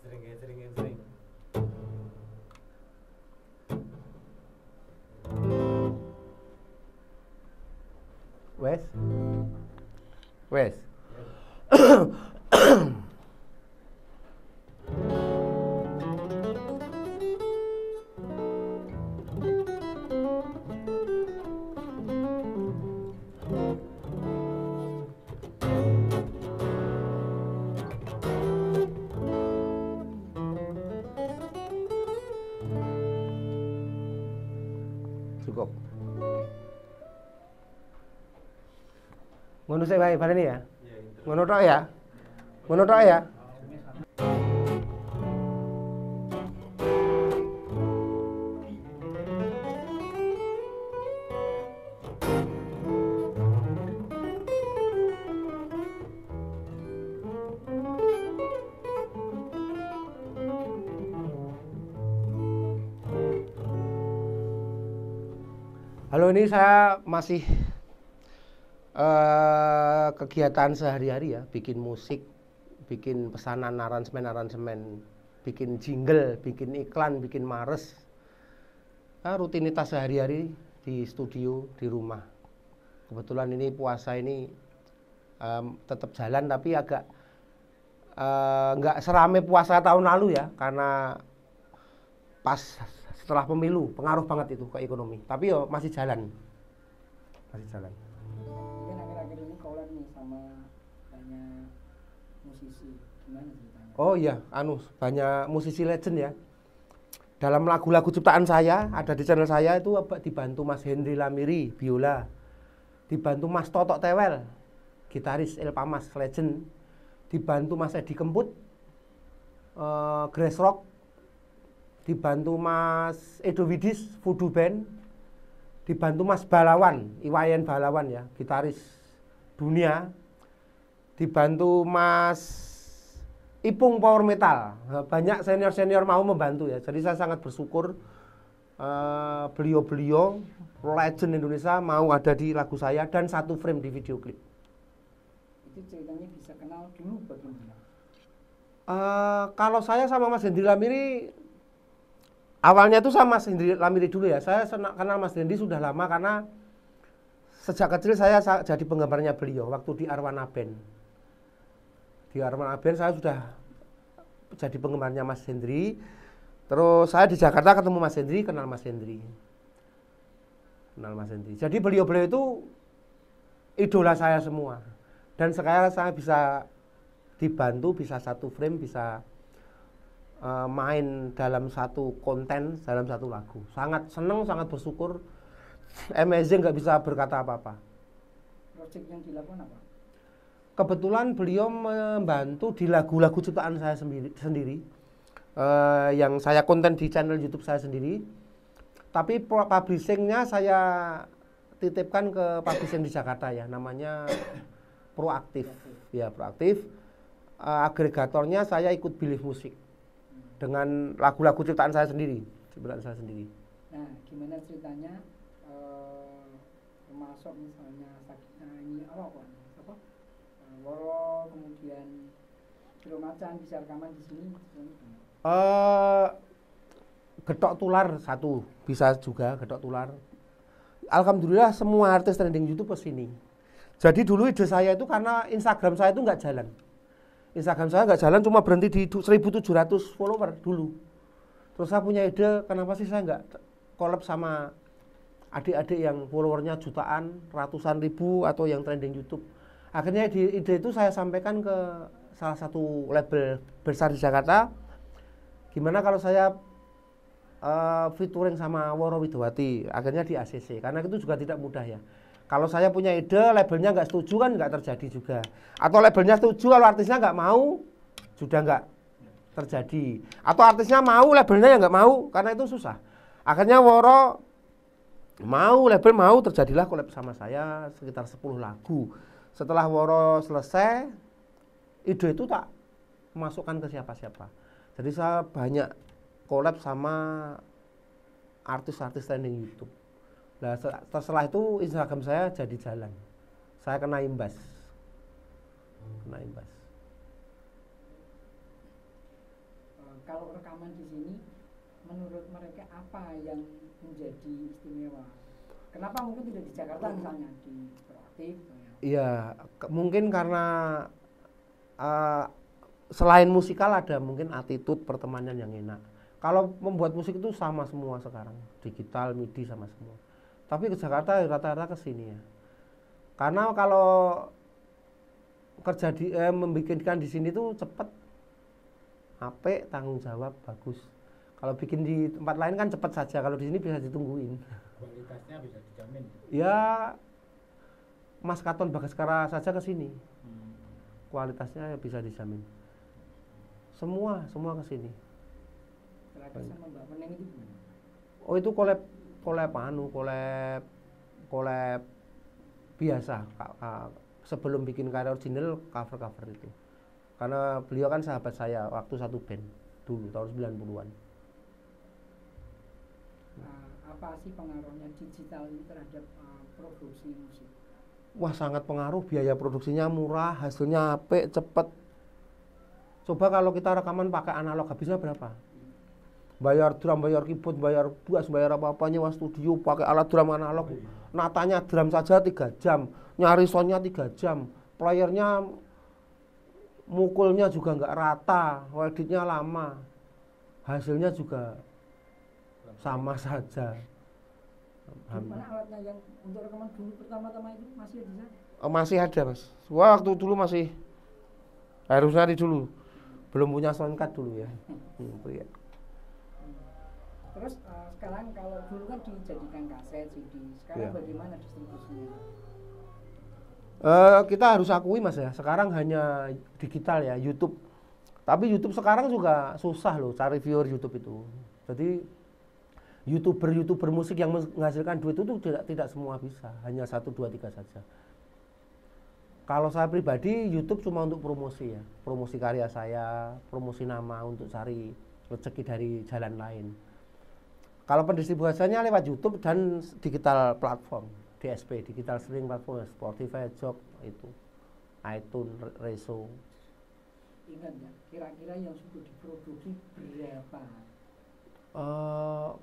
Sering. Wes. Wes. Cukup. Ngono sik wae barene ya. Ngono tok ya. Ngono tok ya. Halo, ini saya masih kegiatan sehari-hari ya, bikin musik, bikin pesanan aransemen, bikin jingle, bikin iklan, bikin mares. Rutinitas sehari-hari di studio, di rumah. Kebetulan ini puasa ini tetap jalan, tapi agak nggak serame puasa tahun lalu ya, karena pas setelah pemilu pengaruh banget itu ke ekonomi. Tapi yo masih jalan. Kan akhir-akhir ini collab nih sama banyak musisi, gimana ceritanya? Oh iya, banyak musisi legend ya. Dalam lagu-lagu ciptaan saya, ada di channel saya itu dibantu Mas Henry Lamiri, biola. Dibantu Mas Totok Tewel, gitaris Elpamas legend. Dibantu Mas Edi Kemput, Grass Rock. Dibantu Mas Edo Widis, Voodoo Band. Dibantu Mas Balawan, Iwayan Balawan ya, gitaris dunia. Dibantu Mas Ipung Power Metal. Banyak senior-senior mau membantu ya. Jadi saya sangat bersyukur beliau-beliau legend Indonesia mau ada di lagu saya dan satu frame di video klip. Itu ceritanya bisa kenal dulu bagaimana? Kalau saya sama Mas Hendri Lamiri, awalnya itu sama Mas Hendri Lamiri dulu ya. Saya kenal Mas Hendri sudah lama karena sejak kecil saya jadi penggemarnya beliau waktu di Arwana Band. Di Arwana Band saya sudah jadi penggemarnya Mas Hendri. Terus saya di Jakarta ketemu Mas Hendri, kenal Mas Hendri. Jadi beliau-beliau itu idola saya semua. Dan sekarang saya bisa dibantu, bisa satu frame, bisa main dalam satu konten, dalam satu lagu. Sangat senang, sangat bersyukur. Amazing, nggak bisa berkata apa-apa. Project yang dilakukan apa? Kebetulan beliau membantu di lagu-lagu ciptaan saya sendiri. Yang saya konten di channel YouTube saya sendiri. Tapi publishingnya saya titipkan ke publishing di Jakarta ya, namanya Proaktif. Ya, Proaktif. Agregatornya saya ikut Believe Musik dengan lagu-lagu ciptaan saya sendiri. Nah, gimana ceritanya termasuk misalnya ini apa? Woro, kemudian Bro Macan bisa rekaman di sini? Getok Tular satu, bisa juga Getok Tular. Alhamdulillah semua artis trending YouTube ke sini. Jadi dulu ide saya itu karena Instagram saya itu nggak jalan. Instagram saya nggak jalan, cuma berhenti di 1.700 follower dulu. Terus saya punya ide, kenapa sih saya nggak collab sama adik-adik yang followernya jutaan, ratusan ribu atau yang trending YouTube. Akhirnya ide itu saya sampaikan ke salah satu label besar di Jakarta. Gimana kalau saya featuring sama Woro Widowati, akhirnya di ACC, karena itu juga tidak mudah ya. Kalau saya punya ide, labelnya nggak setuju kan nggak terjadi juga. Atau labelnya setuju, kalau artisnya nggak mau, sudah nggak terjadi. Atau artisnya mau, labelnya ya nggak mau, karena itu susah. Akhirnya Woro mau, label mau, terjadilah collab sama saya sekitar 10 lagu. Setelah Woro selesai, ide itu tak masukkan ke siapa-siapa. Jadi saya banyak collab sama artis-artis trending YouTube. Nah, setelah itu Instagram saya jadi jalan. Saya kena imbas. kalau rekaman di sini menurut mereka apa yang menjadi istimewa? Kenapa mungkin tidak di Jakarta misalnya di Proaktif? Iya, mungkin karena selain musikal ada mungkin attitude pertemanan yang enak. Kalau membuat musik itu sama semua sekarang, digital, MIDI sama semua. Tapi ke Jakarta rata-rata ke sini ya. Karena kalau kerja membikinkan di sini tuh cepet, apik, tanggung jawab bagus. Kalau bikin di tempat lain kan cepet saja, kalau di sini bisa ditungguin. Kualitasnya bisa dijamin. Ya, Mas Katon Bagaskara saja ke sini. Kualitasnya bisa dijamin. Semua ke sini. Sama Mbak Peneng itu gimana? Oh, itu collab biasa. Sebelum bikin karya original cover itu. Karena beliau kan sahabat saya waktu satu band dulu tahun 90-an. Apa sih pengaruhnya digital ini terhadap produksi musik? Wah, sangat pengaruh. Biaya produksinya murah, hasilnya apik, cepet. Coba kalau kita rekaman pakai analog habisnya berapa? Bayar drum, bayar keyboard, bayar bass, bayar apa-apa, nyewa studio pakai alat drum analog. Natanya drum saja 3 jam, nyari soundnya 3 jam, playernya mukulnya juga nggak rata, editnya lama, hasilnya juga sama saja. Gimana alatnya yang untuk rekaman dulu pertama-tama itu masih ada? Masih ada, Mas. Wah, waktu dulu masih harusnya dulu belum punya soundcard dulu ya. Ya. Terus sekarang kalau dulu kan dijadikan kaset, CD, sekarang bagaimana distribusinya? Kita harus akui Mas ya, sekarang hanya digital ya, YouTube. Tapi YouTube sekarang juga susah loh cari viewer YouTube itu. Jadi YouTuber musik yang menghasilkan duit itu tidak semua bisa, hanya 1, 2, 3 saja. Kalau saya pribadi YouTube cuma untuk promosi ya, promosi karya saya, promosi nama untuk cari rezeki dari jalan lain. Kalau pendistribusiannya lewat YouTube dan digital platform, DSP, digital streaming platform, Spotify, Jog, itu, iTunes, Reso. Ingat ya, kira-kira yang sudah diproduksi berapa?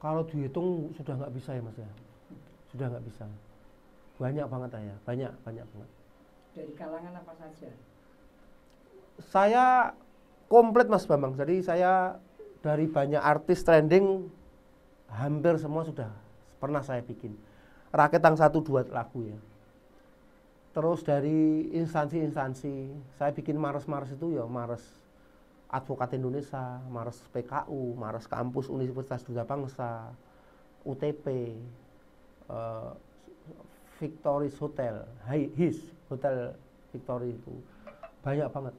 Kalau dihitung sudah nggak bisa ya Mas ya, sudah nggak bisa. Banyak banget ya, banyak banget. Dari kalangan apa saja? Saya komplit Mas Bambang, jadi saya dari banyak artis trending hampir semua sudah pernah saya bikin. Raketang 1-2 lagu ya. Terus dari instansi-instansi, saya bikin Mars itu ya Mars Advokat Indonesia, Mars PKU, Mars Kampus Universitas Duta Bangsa, UTP, Victory Hotel, HIS Hotel Victory itu banyak banget.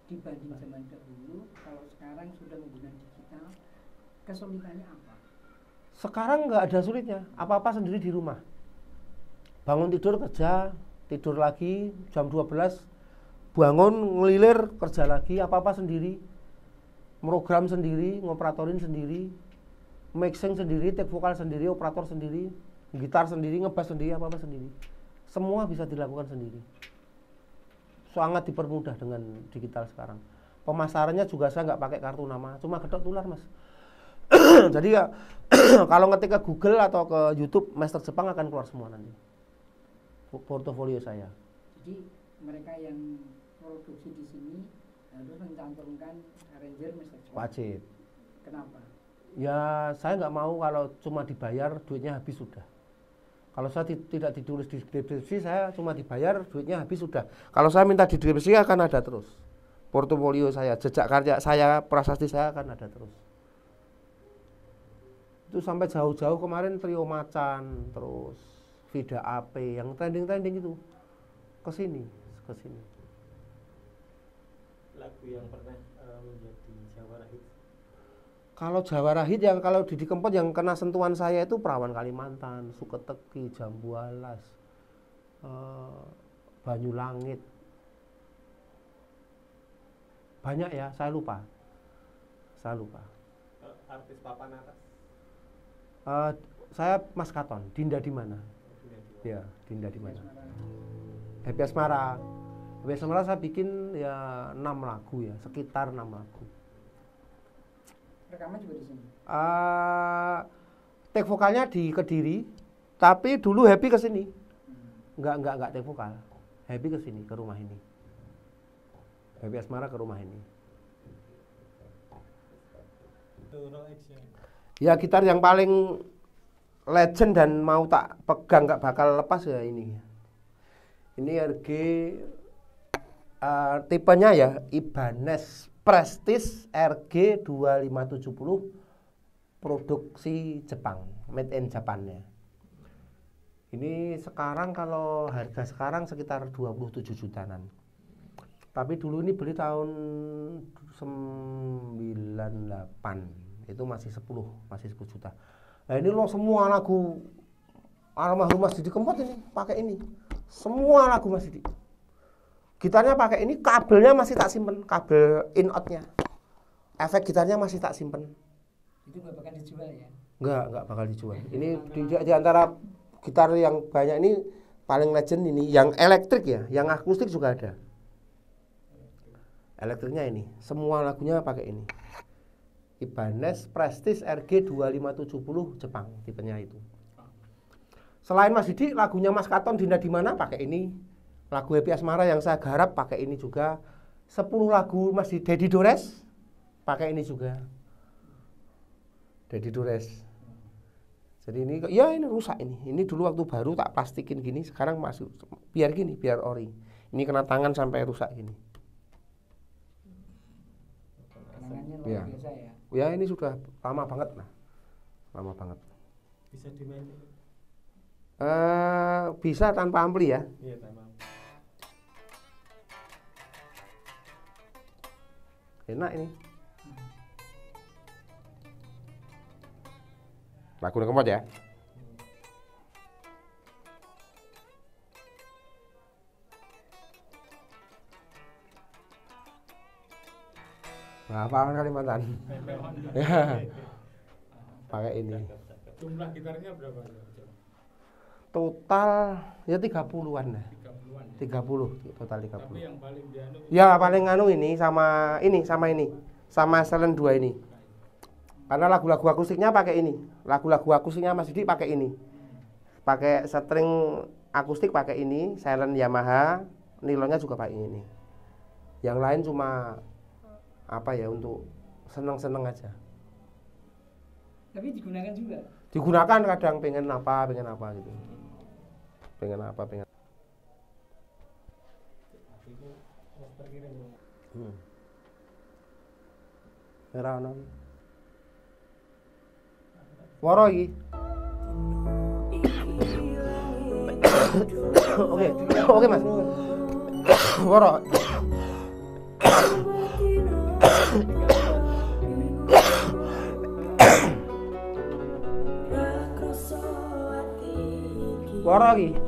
Dibanding zaman dahulu, kalau sekarang sudah menggunakan digital, kesulitannya apa? Sekarang nggak ada sulitnya, apa-apa sendiri di rumah. Bangun tidur kerja, tidur lagi jam 12, bangun ngelilir kerja lagi, apa-apa sendiri. Program sendiri, ngoperatorin sendiri, mixing sendiri, take vokal sendiri, operator sendiri, gitar sendiri, ngebass sendiri, apa-apa sendiri. Semua bisa dilakukan sendiri. Sangat dipermudah dengan digital sekarang. Pemasarannya juga saya nggak pakai kartu nama, cuma gedok tular Mas. Jadi ya kalau ngetik ke Google atau ke YouTube Master Jepang akan keluar semua nanti portofolio saya. Jadi mereka yang produksi di sini harus mencantumkan arranger Master Jepang. Wajib. Kenapa? Ya saya nggak mau kalau cuma dibayar duitnya habis sudah. Kalau saya tidak ditulis di deskripsi, saya cuma dibayar duitnya habis sudah. Kalau saya minta di deskripsi akan ada terus. Portofolio saya, jejak karya saya, prasasti saya akan ada terus. Itu sampai jauh-jauh kemarin Trio Macan, terus Vida AP yang trending itu ke sini. Lagu yang pernah menjadi jawara hit. Kalau jawara hit yang kalau Didi Kempot yang kena sentuhan saya itu Perawan Kalimantan, Suketeki, Jambu Alas, Banyu Langit. Banyak ya, saya lupa. Artis papan atas. Saya Mas Katon, Dinda di mana? Ya, Dinda di mana? Happy Asmara. Happy Asmara saya bikin ya 6 lagu ya, sekitar 6 lagu. Rekaman juga di sini. Take vokalnya di Kediri, tapi dulu Happy ke sini. Enggak take vokal. Happy ke sini, ke rumah ini. Happy Asmara ke rumah ini. Ya gitar yang paling legend dan mau tak pegang gak bakal lepas ya ini. Ini RG tipenya ya Ibanez Prestige RG 2570 produksi Jepang, made in Japan ya. Ini sekarang kalau harga sekarang sekitar 27 jutaan. Tapi dulu ini beli tahun 98, itu masih 10 juta. Nah ini loh semua lagu almarhum Mas Didi Kempot ini pakai ini. Semua lagu Mas Didi. Gitarnya pakai ini, kabelnya masih tak simpen, kabel in out-nya. Efek gitarnya masih tak simpen. Itu nggak bakal dijual ya? Nggak bakal dijual. Ini di antara gitar yang banyak ini paling legend ini, yang elektrik ya, yang akustik juga ada. Elektriknya ini, semua lagunya pakai ini. Ibanez Prestige RG 2570 Jepang tipenya itu. Selain Mas Didi, lagunya Mas Katon Dinda Dimana pakai ini. Lagu Happy Asmara yang saya garap pakai ini juga. 10 lagu Mas Dedi Dores pakai ini juga. Dedi Dores. Jadi ini ya ini rusak ini. Ini dulu waktu baru tak plastikin gini, sekarang masih biar gini, biar ori. Ini kena tangan sampai rusak gini. Kenangannya luar Ya. biasa ya. Ya ini sudah lama banget lah. Lama banget. Bisa dimainin? Bisa tanpa ampli ya. Iya, tanpa. Enak ini. Lagu Kempot ya. Nah, apa Kalimantan? Ya. Pakai ini. Jumlah gitarnya berapa? Total ya 30-an lah. 30-an. 30 total 30. Tapi yang paling dianu Ya paling anu ini. Sama Excellent 2 ini. Karena lagu-lagu akustiknya pakai ini. Lagu-lagu akustiknya Mas Didi pakai ini. Pakai string akustik pakai ini, silent Yamaha, nilonnya juga pakai ini. Yang lain cuma apa ya, untuk seneng-seneng aja. Tapi digunakan juga. Digunakan kadang pengen apa gitu. Pengen apa. Ora ono. Woro iki. Oke Mas. Woro. Woro iki.